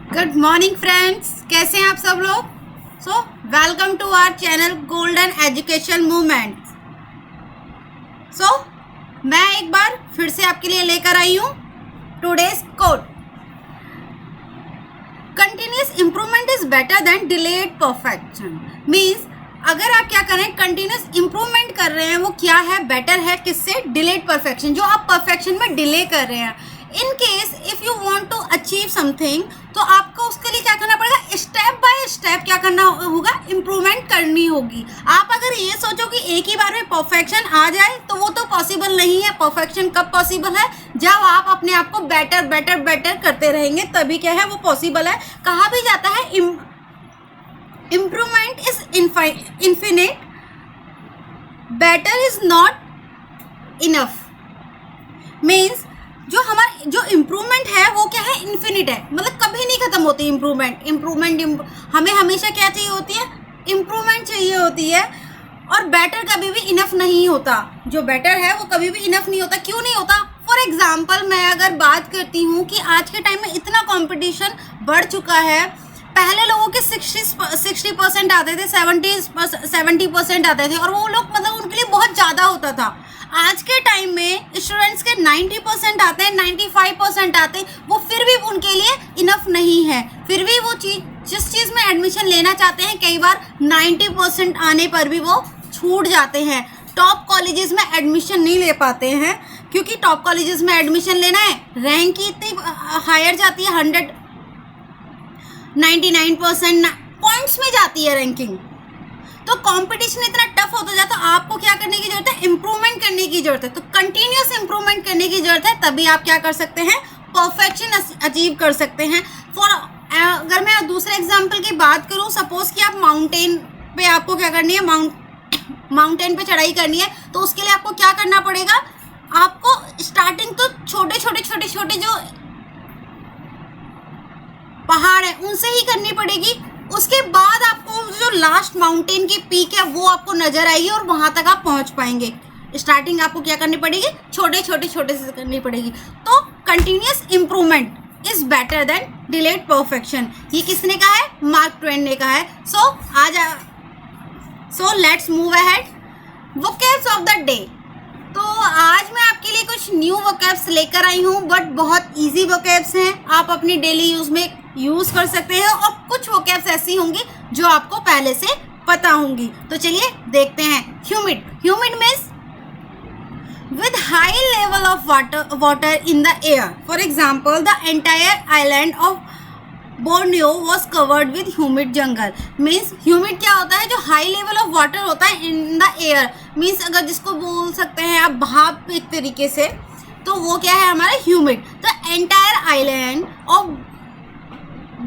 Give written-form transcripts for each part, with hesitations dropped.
Good morning friends, कैसे हैं आप सब लोग। So welcome to our channel golden education movement. So मैं एक बार फिर से आपके लिए लेकर आई हूँ today's quote. Continuous improvement is better than delayed perfection. Means अगर आप क्या करें, कंटिन्यूस इम्प्रूवमेंट कर रहे हैं, वो क्या है, बेटर है किससे, डिलेड परफेक्शन। जो आप परफेक्शन में डिले कर रहे हैं, in case if you want to achieve something, तो आपको उसके लिए क्या करना पड़ेगा, स्टेप बाय स्टेप क्या करना होगा, इम्प्रूवमेंट करनी होगी। आप अगर ये सोचो कि एक ही बार में परफेक्शन आ जाए, तो वो तो पॉसिबल नहीं है। परफेक्शन कब पॉसिबल है, जब आप अपने आप को बेटर बेटर बेटर करते रहेंगे, तभी क्या है वो पॉसिबल है। कहा भी जाता है improvement is infinite, better is not enough. Means जो इम्प्रूवमेंट है वो क्या है, इन्फिनिट है, मतलब कभी नहीं खत्म होती इम्प्रूवमेंट। हमें हमेशा क्या चाहिए होती है, इम्प्रूवमेंट चाहिए होती है। और बेटर कभी भी इनफ नहीं होता। जो बेटर है वो कभी भी इनफ नहीं होता। क्यों नहीं होता? फॉर एग्जाम्पल मैं अगर बात करती हूँ कि आज के टाइम में इतना कंपटीशन बढ़ चुका है। पहले लोगों के 60% आते थे, 70% आते थे, और वो लोग मतलब उनके लिए बहुत ज़्यादा होता था। आज के टाइम में स्टूडेंट्स के 90% आते हैं, 95% आते हैं, वो फिर भी उनके लिए इनफ नहीं है। फिर भी वो जिस चीज़ में एडमिशन लेना चाहते हैं, कई बार 90% आने पर भी वो छूट जाते हैं। टॉप कॉलेजेस में एडमिशन नहीं ले पाते हैं, क्योंकि टॉप कॉलेजेस में एडमिशन लेना है, रैंक ही इतनी हायर जाती है, 99% पॉइंट्स में जाती है रैंकिंग। तो कंपटीशन इतना टफ होता जाता है, तो आपको क्या करने की जरूरत है, इम्प्रूवमेंट करने की जरूरत है। तो कंटिन्यूस इम्प्रूवमेंट करने की जरूरत है, तभी आप क्या कर सकते हैं, परफेक्शन अचीव कर सकते हैं। अगर मैं दूसरे एग्जांपल की बात करूं, सपोज कि आप माउंटेन पे आपको क्या करनी है, माउंटेन पे चढ़ाई करनी है, तो उसके लिए आपको क्या करना पड़ेगा, आपको स्टार्टिंग तो छोटे छोटे जो पहाड़ है उनसे ही करनी पड़ेगी। उसके बाद आपको जो लास्ट माउंटेन की पीक है वो आपको नजर आएगी, और वहां तक आप पहुंच पाएंगे। स्टार्टिंग आपको क्या करनी पड़ेगी, छोटे से करनी पड़ेगी। तो continuous improvement is better than delayed perfection. ये किसने कहा है, मार्क ट्वेन ने कहा है। सो let's move ahead. Vocabs of the day. तो आज मैं आपके लिए कुछ न्यू वोकैब्स लेकर आई हूँ, बट बहुत इजी वोकैब्स हैं, आप अपनी डेली यूज में यूज कर सकते हैं। और कुछ वोकैब्स ऐसी होंगी जो आपको पहले से पता होंगी। तो चलिए देखते हैं। Humid means with high level of water in the air. For example, the entire island of Borneo was covered with humid jungle. Means humid क्या होता है, जो high level of water होता है in the air. Means अगर जिसको बोल सकते हैं आप भाप एक तरीके से, तो वो क्या है हमारा humid. The entire island of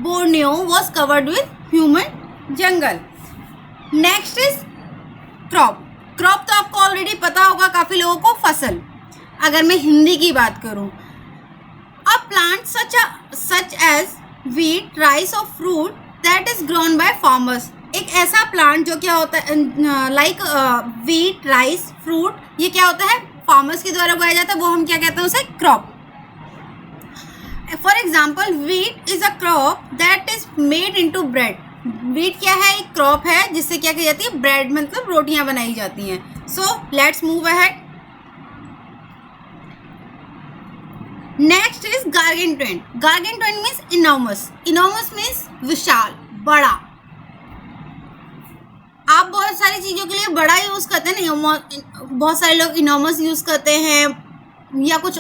Borneo was covered with humid jungle. Next is crop. Crop तो आपको ऑलरेडी पता होगा काफी लोगों को, फसल। अगर मैं हिंदी की बात करूं, a plant such as wheat, rice और fruit that is grown by farmers. एक ऐसा प्लांट जो क्या होता है, लाइक व्हीट, राइस, फ्रूट, ये क्या होता है, फार्मर्स के द्वारा उगाया जाता है, वो हम क्या कहते हैं, उसे crop. For example, wheat is a crop that is made into breadth. Wheat क्या है, एक क्रॉप है जिससे क्या की जाती है, ब्रेड मतलब रोटियां बनाई जाती हैं। So let's move ahead. Next is gargantuan. Gargantuan means enormous. Enormous means विशाल, बड़ा। आप बहुत सारी चीजों के लिए बड़ा यूज करते हैं ना, बहुत सारे लोग इनॉर्मस यूज करते हैं, या कुछ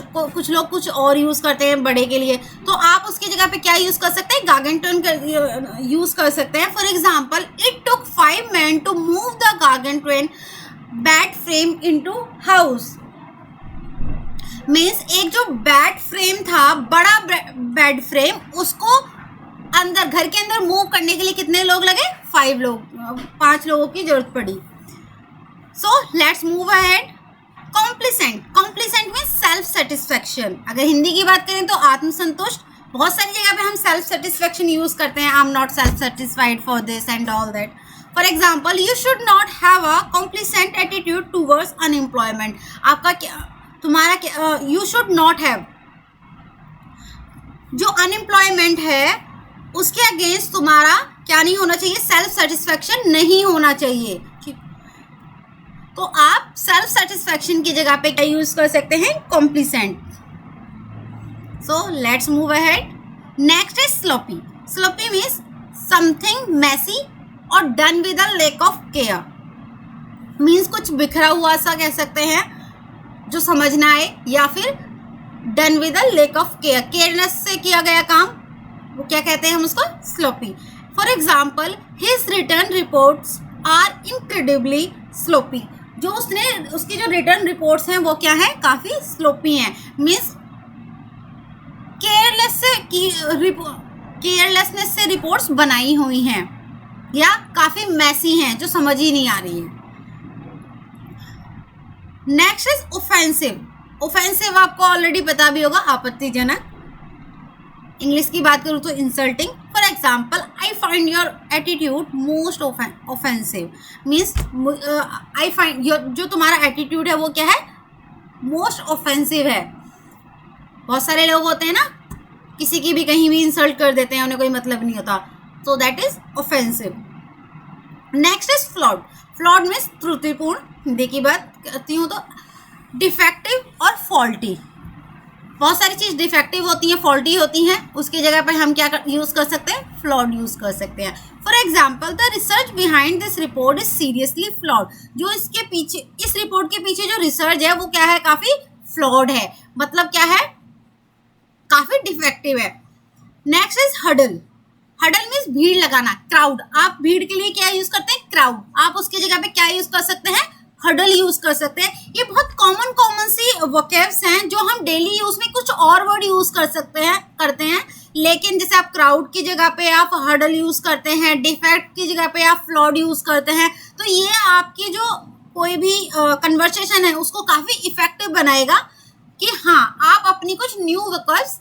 लोग कुछ और यूज करते हैं बड़े के लिए। तो आप उसकी जगह पे क्या यूज कर सकते हैं, गार्गेंटुइन यूज कर सकते हैं। For example, it took 5 men to move the gargantuan bed frame into house. Means एक जो बेड फ्रेम था, बड़ा बेड फ्रेम, उसको अंदर, घर के अंदर मूव करने के लिए कितने लोग लगे, 5 लोगों की जरूरत पड़ी। सो लेट्स मूव अहेड। कॉम्प्लिसेंट में सेल्फ सेटिस्फेक्शन। अगर हिंदी की बात करें तो आत्मसंतुष्ट। बहुत सारी जगह पे हम सेल्फ सेटिस्फेक्शन यूज करते हैं, I am not self satisfied for this and all that. For example, you should not have a कॉम्प्लिसेंट attitude towards unemployment. आपका क्या, तुम्हारा क्या, यू शुड नॉट हैव, जो अनएम्प्लॉयमेंट है उसके अगेंस्ट तुम्हारा क्या नहीं होना चाहिए, सेल्फ सेटिस्फेक्शन नहीं होना चाहिए। ठीक, तो आप सेल्फ सेटिस्फेक्शन की जगह पे क्या यूज कर सकते हैं, complacent. So let's move ahead. Next is sloppy. Sloppy means something messy और done with a lack of care. Means कुछ बिखरा हुआ सा कह सकते हैं जो समझ ना आए, या फिर done with a lack of care, careness से किया गया काम, वो क्या कहते हैं हम उसको, sloppy. For example his written reports are incredibly sloppy. जो उसकी जो रिटर्न रिपोर्ट्स हैं वो क्या है, काफी स्लोपी हैं। मीन्स केयरलेसनेस से रिपोर्ट्स बनाई हुई हैं, या काफी मैसी हैं जो समझ ही नहीं आ रही है। Next is offensive. ऑफेंसिव आपको ऑलरेडी पता भी होगा, आपत्तिजनक। इंग्लिश की बात करूँ तो insulting. For example I find your attitude most offensive. Means I find जो तुम्हारा एटीट्यूड है वो क्या है, मोस्ट ऑफेंसिव है। बहुत सारे लोग होते हैं ना, किसी की भी कहीं भी इंसल्ट कर देते हैं, उन्हें कोई मतलब नहीं होता, so that is offensive. Next is flawed. Flawed means त्रुटिपूर्ण। हिंदी की बात करती हूँ तो डिफेक्टिव और फॉल्टी। बहुत सारी चीज डिफेक्टिव होती हैं, फॉल्टी होती हैं, उसकी जगह पर हम क्या यूज कर सकते हैं, फ्लॉड यूज कर सकते हैं। For example the research behind this report is seriously flawed. जो इसके पीछे, इस रिपोर्ट के पीछे जो रिसर्च है वो क्या है, काफी फ्लॉड है, मतलब क्या है, काफी डिफेक्टिव है। Next is huddle. Huddle means भीड़ लगाना, क्राउड। आप भीड़ के लिए क्या यूज करते हैं, क्राउड। आप उसकी जगह पे क्या यूज कर सकते हैं, हडल यूज कर सकते हैं। ये बहुत कॉमन सी वोकैब्स हैं जो हम डेली यूज में कुछ और वर्ड यूज करते हैं, लेकिन जैसे आप क्राउड की जगह पे आप हडल यूज करते हैं, डिफेक्ट की जगह पे आप फ्लॉड यूज करते हैं, तो ये आपकी जो कोई भी कन्वर्सेशन है उसको काफी इफेक्टिव बनाएगा कि हाँ आप अपनी कुछ न्यू वोकैब्स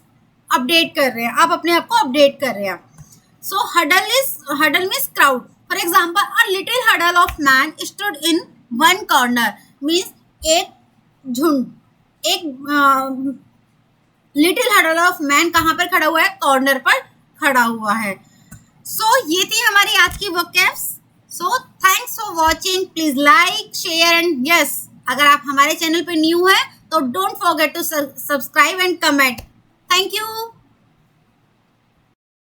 अपडेट कर रहे हैं, आप अपने आप को अपडेट कर रहे हैं। So huddle means crowd. For example, a little huddle of man stood in one corner. Means एक झुंड, एक little huddle of man कहाँ पर खड़ा हुआ है, कॉर्नर पर खड़ा हुआ है। So ये थी हमारी आज की vocabs. So thanks for watching. Please like, share and yes, अगर आप हमारे चैनल पे न्यू है तो don't forget to subscribe and comment. Thank you.